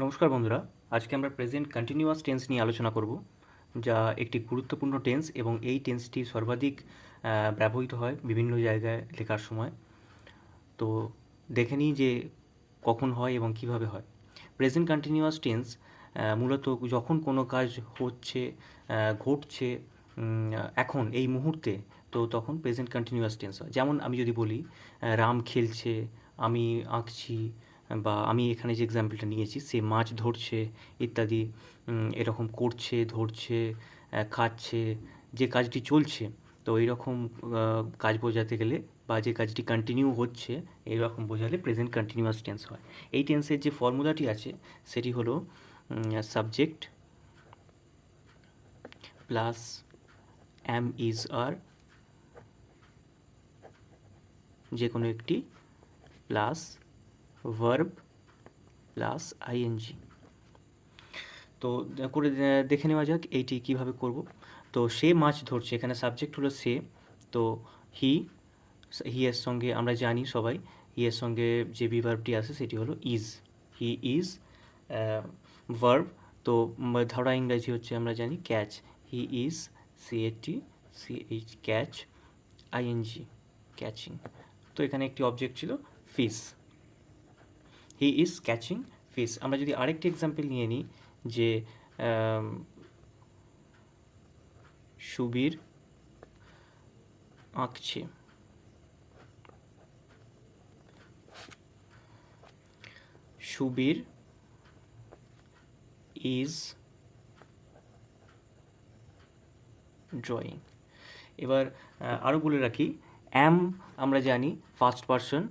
নমস্কার বন্ধুরা, আজকে আমরা প্রেজেন্ট কন্টিনিউয়াস টেন্স নিয়ে আলোচনা করব, যা একটি গুরুত্বপূর্ণ টেন্স এবং এই টেন্সটি সর্বাধিক ব্যবহৃত হয় বিভিন্ন জায়গায় লেখার সময়। তো দেখে নিই যে কখন হয় এবং কিভাবে হয়। প্রেজেন্ট কন্টিনিউয়াস টেন্স মূলত যখন কোনো কাজ হচ্ছে, ঘটছে এখন এই মুহূর্তে, তো তখন প্রেজেন্ট কন্টিনিউয়াস টেন্স হয়। যেমন আমি যদি বলি রাম খেলছে, আমি আঁকছি, বা আমি এখানে যে এক্সাম্পলটা নিয়েছি সে মাছ ধরছে ইত্যাদি, এরকম করছে, ধরছে, খাচ্ছে, যে কাজটি চলছে। তো এইরকম কাজ বোঝাতে গেলে বা যে কাজটি কন্টিনিউ হচ্ছে এইরকম বোঝালে প্রেজেন্ট কন্টিনিউয়াস টেন্স হয়। এই টেন্সের যে ফর্মুলাটি আছে সেটি হলো সাবজেক্ট প্লাস অ্যাম ইজ আর, যে কোনো একটি, প্লাস ভার্ব প্লাস আইএনজি। তো করে দেখে নেওয়া যাক এইটি কিভাবে করব। তো সে মাছ ধরছে, এখানে সাবজেক্ট হলো সে, তো হি, হি এর সঙ্গে আমরা জানি সবাই হি এর সঙ্গে যে বিভার্বটি আছে সেটি হলো ইজ, হি ইজ। ভার্ব, তো ধরা ইংরাজি হচ্ছে আমরা জানি catch, he is C A T C H catch, I N G catching. তো এখানে একটি অবজেক্ট ছিল fish, he is catching fish. আমরা যদি আরেকটি এক্সাম্পল নিয়ে নিই যে সুবীর আঁকছে, সুবীর ইজ ড্রয়িং। এবার আরও বলে রাখি, অ্যাম আমরা জানি ফার্স্ট পারসন,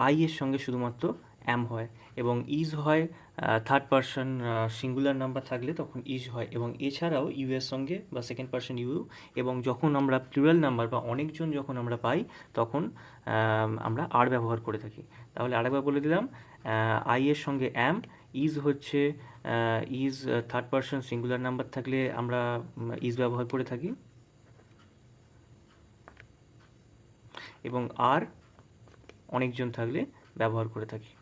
আই এর সঙ্গে শুধুমাত্র অ্যাম হয়, এবং ইজ হয় থার্ড পারসন সিঙ্গুলার নাম্বার থাকলে তখন ইজ হয়, এবং এছাড়াও ইউ এর সঙ্গে বা সেকেন্ড পারসন ইউ, এবং যখন আমরা প্লুরাল নাম্বার বা অনেকজন যখন আমরা পাই তখন আমরা আর ব্যবহার করে থাকি। তাহলে আরেকবার বলে দিলাম, আই এর সঙ্গে অ্যাম, ইজ হচ্ছে is third person singular number থাকলে আমরা ইজ ব্যবহার করে থাকি, এবং আর অনেকজন থাকলে ব্যবহার করে থাকি।